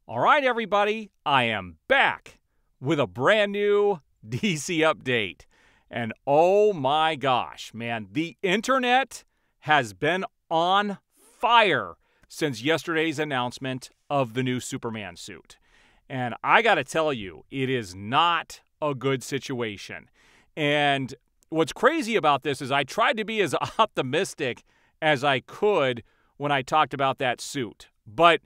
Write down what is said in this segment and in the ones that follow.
All right, everybody, I am back with a brand new DC update. And oh my gosh, man, the internet has been on fire since yesterday's announcement of the new Superman suit. And I got to tell you, it is not a good situation. And what's crazy about this is I tried to be as optimistic as I could when I talked about that suit. But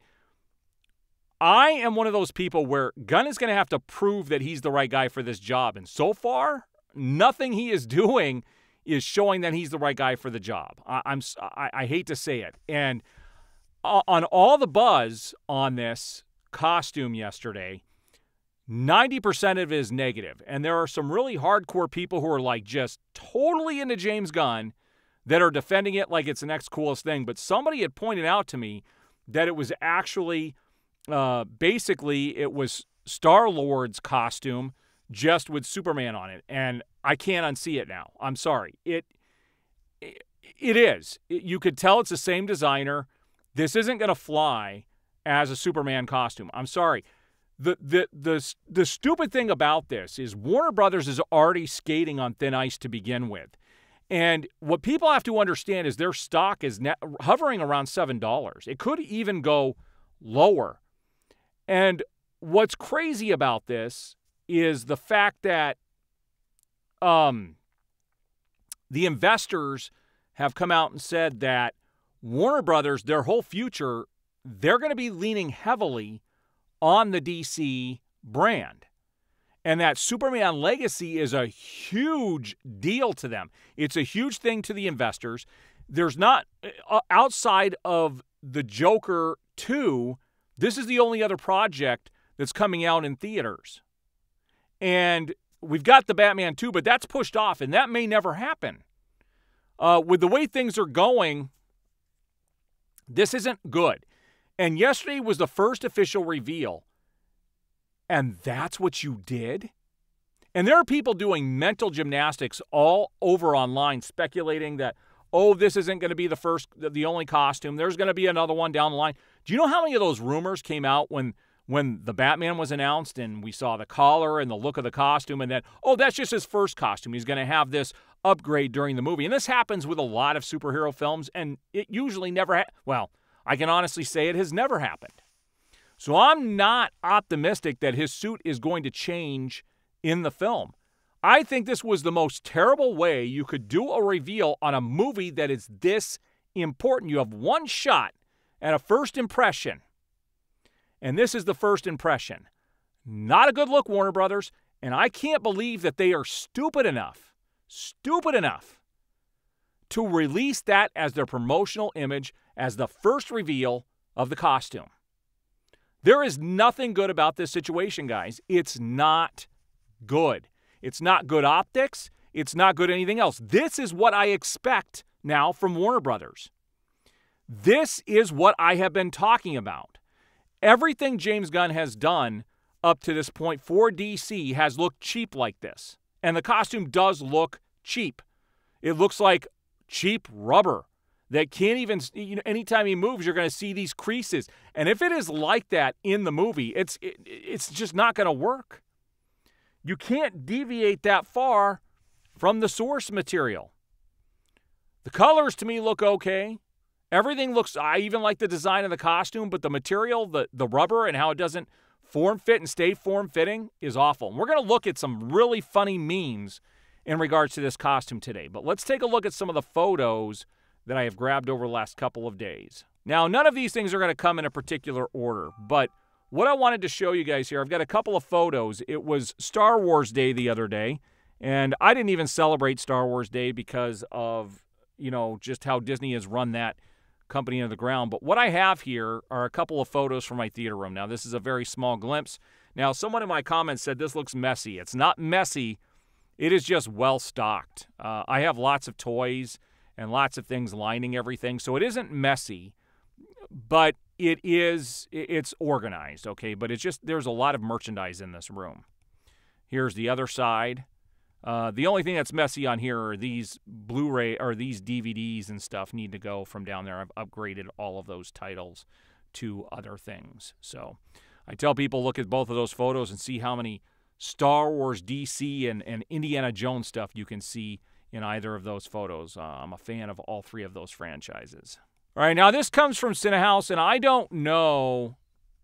I am one of those people where Gunn is going to have to prove that he's the right guy for this job. And so far, nothing he is doing is showing that he's the right guy for the job. I hate to say it. And on all the buzz on this costume yesterday, 90% of it is negative. And there are some really hardcore people who are like just totally into James Gunn that are defending it like it's the next coolest thing. But somebody had pointed out to me that it was actually basically it was Star-Lord's costume just with Superman on it, and I can't unsee it now. I'm sorry. It is. You could tell it's the same designer. This isn't going to fly as a Superman costume. I'm sorry. The stupid thing about this is Warner Brothers is already skating on thin ice to begin with. And what people have to understand is their stock is hovering around $7. It could even go lower. And what's crazy about this is the fact that the investors have come out and said that Warner Brothers, their whole future, they're going to be leaning heavily on the DC brand. And that Superman Legacy is a huge deal to them. It's a huge thing to the investors. There's not, outside of the Joker 2, this is the only other project that's coming out in theaters. And we've got the Batman 2, but that's pushed off, and that may never happen. With the way things are going, this isn't good. And yesterday was the first official reveal. And that's what you did? And there are people doing mental gymnastics all over online speculating that, oh, this isn't going to be the only costume. There's going to be another one down the line. Do you know how many of those rumors came out when the Batman was announced and we saw the collar and the look of the costume and then, oh, that's just his first costume. He's going to have this upgrade during the movie. And this happens with a lot of superhero films, and it usually never well, I can honestly say it has never happened. So I'm not optimistic that his suit is going to change in the film. I think this was the most terrible way you could do a reveal on a movie that is this important. You have one shot at a first impression, and this is the first impression. Not a good look, Warner Brothers, and I can't believe that they are stupid enough to release that as their promotional image as the first reveal of the costume. There is nothing good about this situation, guys. It's not good. It's not good optics. It's not good anything else. This is what I expect now from Warner Brothers. This is what I have been talking about. Everything James Gunn has done up to this point for DC has looked cheap like this. And the costume does look cheap. It looks like cheap rubber that can't even, anytime he moves, you're going to see these creases. And if it is like that in the movie, it's just not going to work. You can't deviate that far from the source material. The colors to me look okay. Everything looks, I even like the design of the costume, but the material, the rubber and how it doesn't form fit and stay form fitting is awful. And we're going to look at some really funny memes in regards to this costume today. But let's take a look at some of the photos that I have grabbed over the last couple of days. Now, none of these things are going to come in a particular order, but what I wanted to show you guys here, I've got a couple of photos. It was Star Wars Day the other day, and I didn't even celebrate Star Wars Day because of, just how Disney has run that company into the ground. But what I have here are a couple of photos from my theater room. Now, this is a very small glimpse. Now, someone in my comments said this looks messy. It's not messy. It is just well-stocked. I have lots of toys and lots of things lining everything, so it isn't messy, but it's organized, okay? But it's just, there's a lot of merchandise in this room. Here's the other side. The only thing that's messy on here are these Blu-ray or these DVDs and stuff need to go from down there. I've upgraded all of those titles to other things. So I tell people look at both of those photos and see how many Star Wars, DC, and Indiana Jones stuff you can see in either of those photos. I'm a fan of all three of those franchises. All right, now this comes from Cinehouse, and I don't know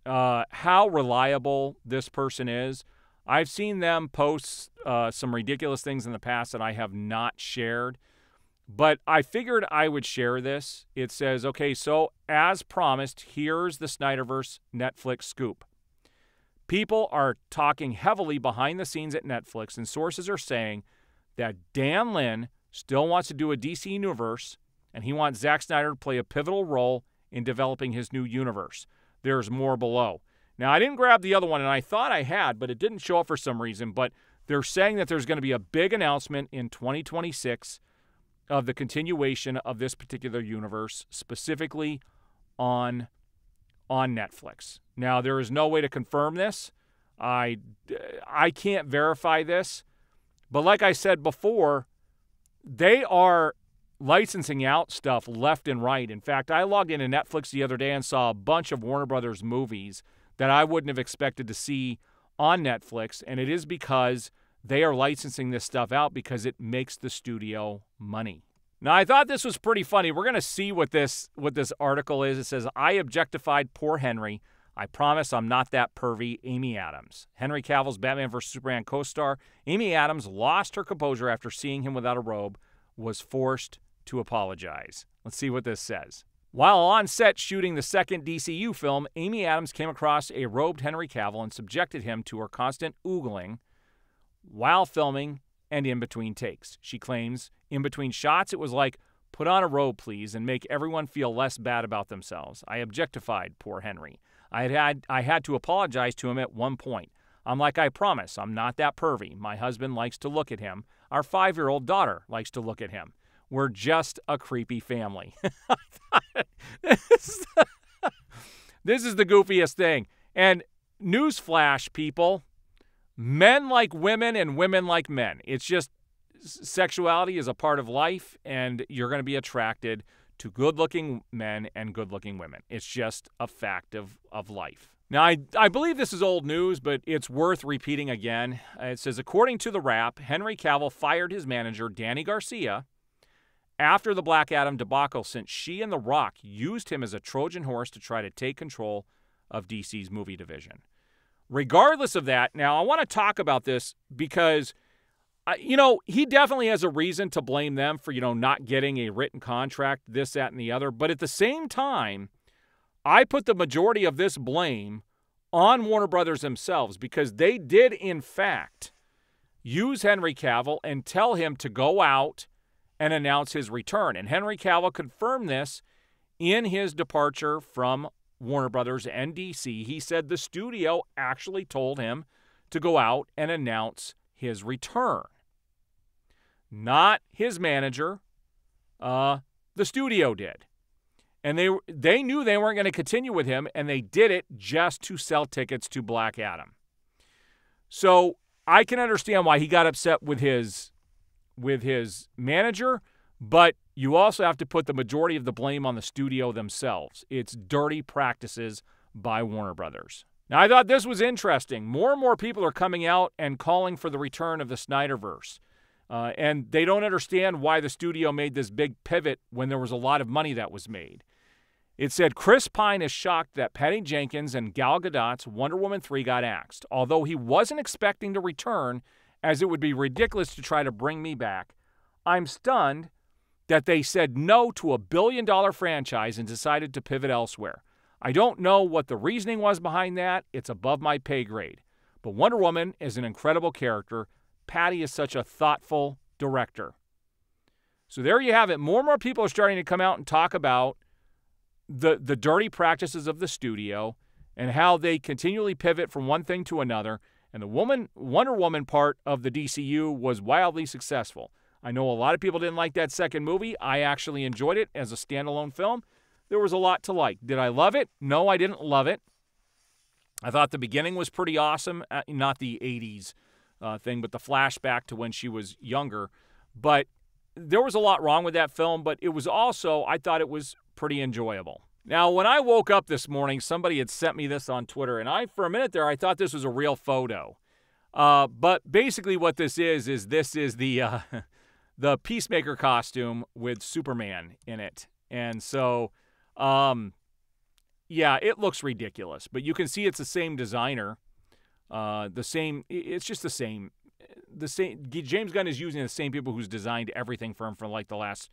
how reliable this person is. I've seen them post some ridiculous things in the past that I have not shared, but I figured I would share this. It says, okay, so as promised, here's the Snyderverse Netflix scoop. People are talking heavily behind the scenes at Netflix, and sources are saying that Dan Lin still wants to do a DC universe, and he wants Zack Snyder to play a pivotal role in developing his new universe. There's more below. Now, I didn't grab the other one, and I thought I had, but it didn't show up for some reason. But they're saying that there's going to be a big announcement in 2026 of the continuation of this particular universe, specifically on Netflix. Now, there is no way to confirm this. I can't verify this. But like I said before, they are licensing out stuff left and right. In fact, I logged into Netflix the other day and saw a bunch of Warner Brothers movies that I wouldn't have expected to see on Netflix, and it is because they are licensing this stuff out because it makes the studio money. Now, I thought this was pretty funny. We're going to see what this article is. It says, I objectified poor Henry. I promise I'm not that pervy. Amy Adams. Henry Cavill's Batman vs. Superman co-star Amy Adams lost her composure after seeing him without a robe, was forced to apologize. Let's see what this says. While on set shooting the second DCU film, Amy Adams came across a robed Henry Cavill and subjected him to her constant oogling while filming and in between takes. She claims, in between shots, it was like, put on a robe, please, and make everyone feel less bad about themselves. I objectified poor Henry. I had to apologize to him at one point. I'm like, I promise, I'm not that pervy. My husband likes to look at him. Our 5-year-old daughter likes to look at him. We're just a creepy family. This is the goofiest thing. And newsflash, people, men like women and women like men. It's just sexuality is a part of life, and you're going to be attracted to good-looking men and good-looking women. It's just a fact of life. Now, I believe this is old news, but it's worth repeating again. It says, according to The Wrap, Henry Cavill fired his manager, Danny Garcia, after the Black Adam debacle, since she and The Rock used him as a Trojan horse to try to take control of DC's movie division. Regardless of that, now I want to talk about this because, he definitely has a reason to blame them for, not getting a written contract, this, that, and the other. But at the same time, I put the majority of this blame on Warner Brothers themselves because they did, in fact, use Henry Cavill and tell him to go out and announce his return. And Henry Cavill confirmed this in his departure from Warner Brothers and DC. He said the studio actually told him to go out and announce his return. Not his manager. The studio did. And they knew they weren't going to continue with him, and they did it just to sell tickets to Black Adam. So I can understand why he got upset with his manager, but you also have to put the majority of the blame on the studio themselves. It's dirty practices by Warner Brothers. Now, I thought this was interesting. More and more people are coming out and calling for the return of the Snyderverse. And they don't understand why the studio made this big pivot when there was a lot of money that was made. It said, Chris Pine is shocked that Patty Jenkins and Gal Gadot's Wonder Woman 3 got axed, although he wasn't expecting to return, as it would be ridiculous to try to bring me back. I'm stunned that they said no to a billion-dollar franchise and decided to pivot elsewhere. I don't know what the reasoning was behind that. It's above my pay grade. But Wonder Woman is an incredible character. Patty is such a thoughtful director. So there you have it. More and more people are starting to come out and talk about the dirty practices of the studio and how they continually pivot from one thing to another. And the Wonder Woman part of the DCU was wildly successful. I know a lot of people didn't like that second movie. I actually enjoyed it as a standalone film. There was a lot to like. Did I love it? No, I didn't love it. I thought the beginning was pretty awesome. Not the 80s thing, but the flashback to when she was younger. But there was a lot wrong with that film, but it was also, I thought it was pretty enjoyable. Now, when I woke up this morning, somebody had sent me this on Twitter, and for a minute there, I thought this was a real photo. But basically what this is the the Peacemaker costume with Superman in it. And so, yeah, it looks ridiculous. But you can see it's the same designer. It's just the same. James Gunn is using the same people who's designed everything for him for like the last,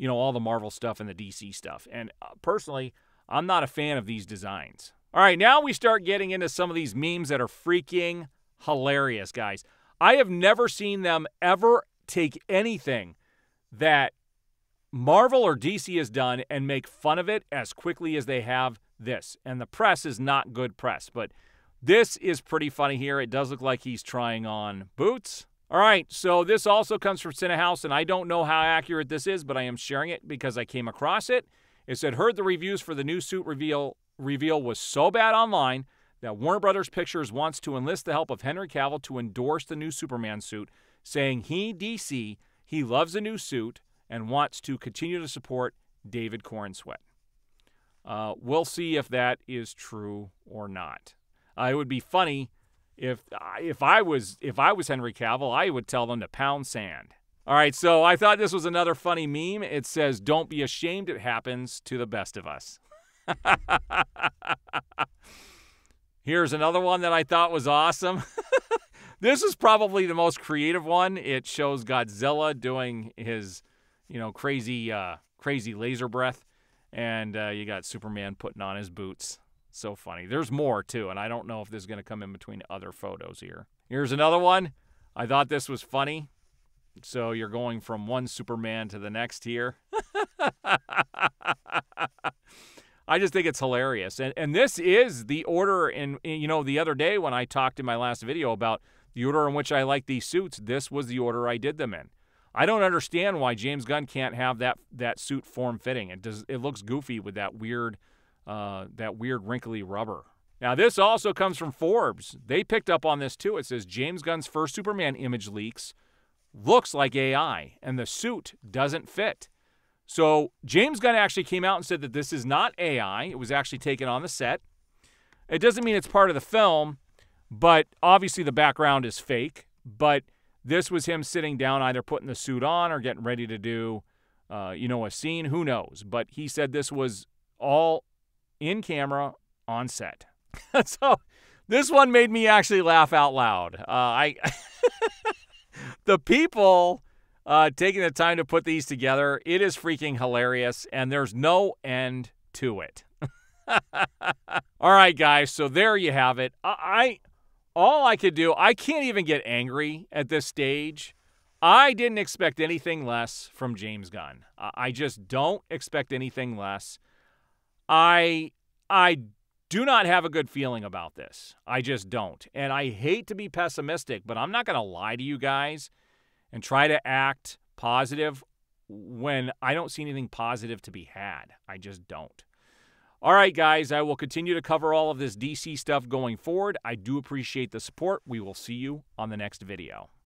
all the Marvel stuff and the DC stuff. And personally, I'm not a fan of these designs. All right, now we start getting into some of these memes that are freaking hilarious, guys. I have never seen them ever take anything that Marvel or DC has done and make fun of it as quickly as they have this. And the press is not good press, but this is pretty funny here. It does look like he's trying on boots. All right, so this also comes from Cinehouse, and I don't know how accurate this is, but I am sharing it because I came across it. It said, heard the reviews for the new suit reveal was so bad online that Warner Brothers Pictures wants to enlist the help of Henry Cavill to endorse the new Superman suit, saying DC, he loves the new suit and wants to continue to support David Corenswet. We'll see if that is true or not. It would be funny if I was Henry Cavill, I would tell them to pound sand. All right, so I thought this was another funny meme. It says, "Don't be ashamed, it happens to the best of us." Here's another one that I thought was awesome. This is probably the most creative one. It shows Godzilla doing his, crazy laser breath, and you got Superman putting on his boots. So funny. There's more, too, and I don't know if this is going to come in between other photos here. Here's another one. I thought this was funny. So you're going from one Superman to the next here. I just think it's hilarious. And this is the order the other day when I talked in my last video about the order in which I like these suits, this was the order I did them in. I don't understand why James Gunn can't have that suit form-fitting. It looks goofy with that weird wrinkly rubber. Now, this also comes from Forbes. They picked up on this, too. It says, James Gunn's first Superman image leaks looks like AI, and the suit doesn't fit. So James Gunn actually came out and said that this is not AI. It was actually taken on the set. It doesn't mean it's part of the film, but obviously the background is fake. But this was him sitting down, either putting the suit on or getting ready to do, a scene. Who knows? But he said this was all in camera on set. So this one made me actually laugh out loud. The people taking the time to put these together, it is freaking hilarious, and there's no end to it. All right, guys, so there you have it. All I could do, I can't even get angry at this stage. I didn't expect anything less from James Gunn. I just don't expect anything less. I do not have a good feeling about this. I just don't. And I hate to be pessimistic, but I'm not going to lie to you guys and try to act positive when I don't see anything positive to be had. I just don't. All right, guys, I will continue to cover all of this DC stuff going forward. I do appreciate the support. We will see you on the next video.